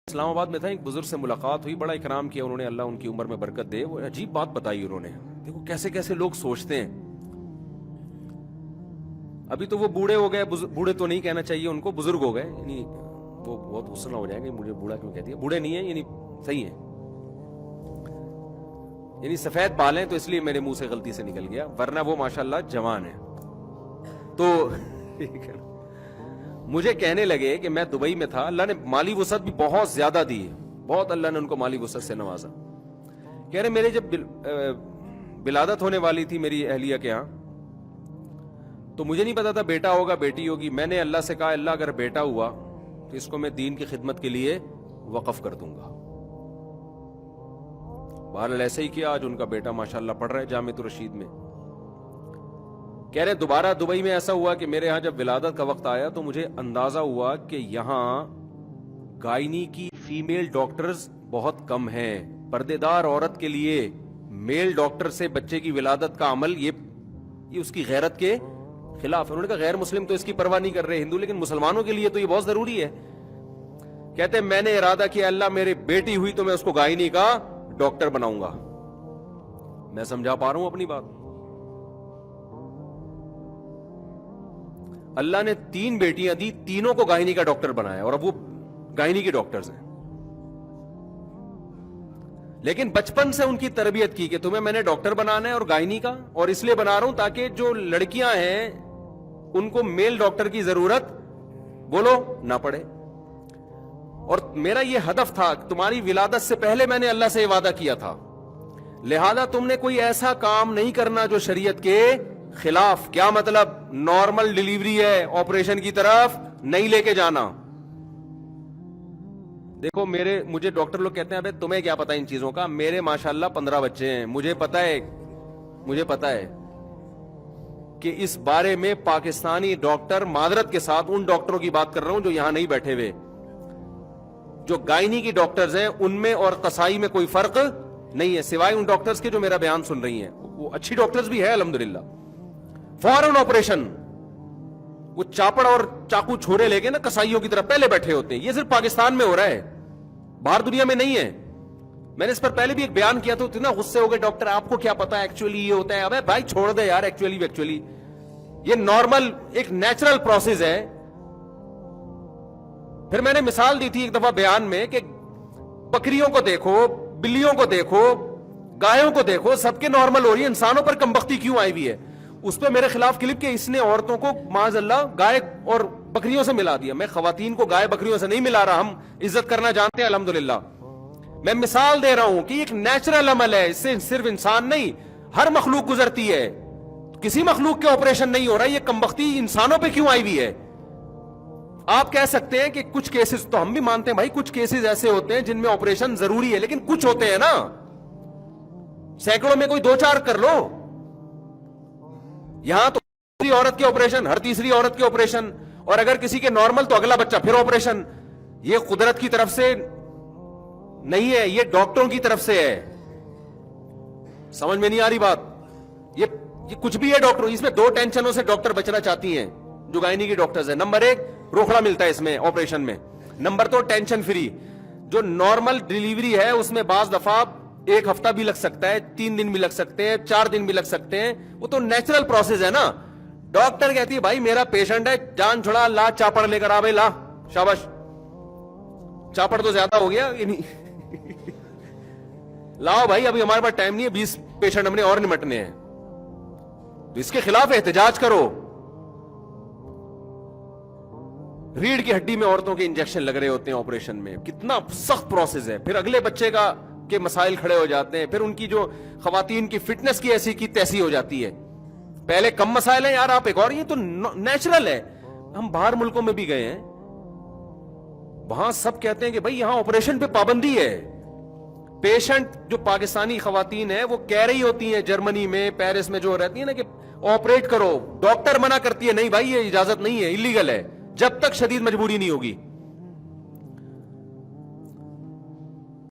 اسلام آباد میں تھا، ایک بزرگ سے ملاقات ہوئی، بڑا اکرام کیا انہوں نے، اللہ ان کی عمر میں برکت دے. وہ عجیب بات بتائی انہوں نے. دیکھو کیسے کیسے لوگ سوچتے ہیں. ابھی تو وہ بوڑھے ہو گئے، بوڑھے تو نہیں کہنا چاہیے ان کو، بزرگ ہو گئے، یعنی وہ بہت غصہ نہ ہو جائیں گے مجھے بوڑھا کیوں کہتی ہے. بوڑھے نہیں ہیں، یعنی صحیح ہیں، یعنی سفید بال ہیں تو اس لیے میرے منہ سے غلطی سے نکل گیا، ورنہ وہ ماشاءاللہ جوان ہے. تو مجھے کہنے لگے کہ میں دبئی میں تھا، اللہ نے مالی وسعت بھی بہت زیادہ دی ہے، بہت اللہ نے ان کو مالی وسعت سے نوازا. کہہ رہے میرے جب ولادت ہونے والی تھی میری اہلیہ کے ہاں، تو مجھے نہیں پتا تھا بیٹا ہوگا بیٹی ہوگی. میں نے اللہ سے کہا اللہ اگر بیٹا ہوا تو اس کو میں دین کی خدمت کے لیے وقف کر دوں گا. بہرحال ایسے ہی کیا. آج ان کا بیٹا ماشاءاللہ پڑھ رہا ہے جامعۃ الرشید میں. کہہ رہے دوبارہ دبئی میں ایسا ہوا کہ میرے ہاں جب ولادت کا وقت آیا تو مجھے اندازہ ہوا کہ یہاں گائنی کی فیمیل ڈاکٹرز بہت کم ہیں. پردے دار عورت کے لیے میل ڈاکٹر سے بچے کی ولادت کا عمل یہ اس کی غیرت کے خلاف. انہوں نے کہا غیر مسلم تو اس کی پرواہ نہیں کر رہے ہندو، لیکن مسلمانوں کے لیے تو یہ بہت ضروری ہے. کہتے میں نے ارادہ کیا اللہ میرے بیٹی ہوئی تو میں اس کو گائنی کا ڈاکٹر بناؤں گا. میں سمجھا پا رہا ہوں اپنی بات. اللہ نے 3 بیٹیاں دی، تینوں کو گائنی کا ڈاکٹر بنایا اور اب وہ گائنی کے ڈاکٹرز ہیں. لیکن بچپن سے ان کی تربیت کی کہ تمہیں میں نے ڈاکٹر بنانا ہے اور گائنی کا، اور اس لیے بنا رہا ہوں تاکہ جو لڑکیاں ہیں ان کو میل ڈاکٹر کی ضرورت بولو نہ پڑے. اور میرا یہ ہدف تھا، تمہاری ولادت سے پہلے میں نے اللہ سے وعدہ کیا تھا، لہذا تم نے کوئی ایسا کام نہیں کرنا جو شریعت کے خلاف. کیا مطلب؟ نارمل ڈیلیوری ہے، آپریشن کی طرف نہیں لے کے جانا. دیکھو مجھے ڈاکٹر لوگ کہتے ہیں ابے تمہیں کیا پتا ان چیزوں کا. میرے ماشاءاللہ 15 بچے ہیں، مجھے پتا ہے کہ اس بارے میں پاکستانی ڈاکٹر، معذرت کے ساتھ ان ڈاکٹروں کی بات کر رہا ہوں جو یہاں نہیں بیٹھے ہوئے، جو گائنی کی ڈاکٹرز ہیں ان میں اور قصائی میں کوئی فرق نہیں ہے، سوائے ان ڈاکٹرز کے جو میرا بیان سن رہی ہیں. وہ اچھی ڈاکٹرز بھی ہے الحمدللہ. فوراً آپریشن، وہ چاپڑ اور چاقو چھوڑے لے کے نا قصائیوں کی طرف پہلے بیٹھے ہوتے ہیں. یہ صرف پاکستان میں ہو رہا ہے، باہر دنیا میں نہیں ہے. میں نے اس پر پہلے بھی ایک بیان کیا تو اتنا غصے ہو گئے ڈاکٹر آپ کو کیا پتا ایکچولی یہ ہوتا ہے. ابے بھائی چھوڑ دے یار، ایکچولی یہ نارمل ایک نیچرل پروسیس ہے. پھر میں نے مثال دی تھی ایک دفعہ بیان میں کہ بکریوں کو دیکھو، بلیوں کو دیکھو، گایوں کو دیکھو، سب کے نارمل ہو رہی ہے، انسانوں پر کم بختی کیوں آئی ہوئی ہے. اس پہ میرے خلاف کلپ کہ اس نے عورتوں کو معاذ اللہ گائے اور بکریوں سے ملا دیا. میں خواتین کو گائے بکریوں سے نہیں ملا رہا، ہم عزت کرنا جانتے ہیں الحمدللہ. میں مثال دے رہا ہوں کہ ایک نیچرل عمل ہے، اس سے صرف انسان نہیں ہر مخلوق گزرتی ہے. کسی مخلوق کے آپریشن نہیں ہو رہا، یہ کم بختی انسانوں پہ کیوں آئی ہوئی ہے. آپ کہہ سکتے ہیں کہ کچھ کیسز تو ہم بھی مانتے ہیں بھائی، کچھ کیسز ایسے ہوتے ہیں جن میں آپریشن ضروری ہے، لیکن کچھ ہوتے ہیں نا، سینکڑوں میں کوئی 2-4 کر لو. یہاں تو تیسری عورت کے آپریشن، ہر تیسری عورت کے آپریشن، اور اگر کسی کے نارمل تو اگلا بچہ پھر آپریشن. یہ قدرت کی طرف سے نہیں ہے، یہ ڈاکٹروں کی طرف سے ہے. سمجھ میں نہیں آ رہی بات؟ یہ کچھ بھی ہے ڈاکٹر. اس میں 2 ٹینشنوں سے ڈاکٹر بچنا چاہتی ہیں جو گائنی کی ڈاکٹرز ہیں. نمبر 1 روکڑا ملتا ہے اس میں آپریشن میں. Number 2 tension free. جو نارمل ڈیلیوری ہے اس میں بعض دفعہ 1 ہفتہ بھی لگ سکتا ہے، 3 دن بھی لگ سکتے ہیں، 4 دن بھی لگ سکتے ہیں. وہ تو نیچرل پروسیس ہے نا. ڈاکٹر کہتی ہے بھائی میرا پیشنٹ ہے، جان چھڑا، لا چاپڑ لے کر آ بھائی، لا شاباش. چاپڑ تو زیادہ ہو گیا، لاؤ بھائی ابھی ہمارے پاس ٹائم نہیں ہے، 20 پیشنٹ ہم نے اور نمٹنے ہیں. تو اس کے خلاف احتجاج کرو. ریڑھ کی ہڈی میں عورتوں کے انجیکشن لگ رہے ہوتے ہیں آپریشن میں، کتنا سخت پروسیس ہے. پھر اگلے بچے کے مسائل کھڑے ہو جاتے ہیں. پھر ان کی جو خواتین کی فٹنس کی ایسی کی تیسی ہو جاتی ہے. پہلے کم مسائل ہیں یار، آپ ایک اور، یہ تو نیچرل ہے. ہم باہر ملکوں میں بھی گئے ہیں، وہاں سب کہتے ہیں کہ بھائی یہاں آپریشن پہ پابندی ہے. پیشنٹ جو پاکستانی خواتین ہیں وہ کہہ رہی ہوتی ہیں جرمنی میں، پیرس میں جو رہتی ہیں نا کہ آپریٹ کرو، ڈاکٹر منع کرتی ہے نہیں بھائی یہ اجازت نہیں ہے، اللیگل ہے، جب تک شدید مجبوری نہیں ہوگی.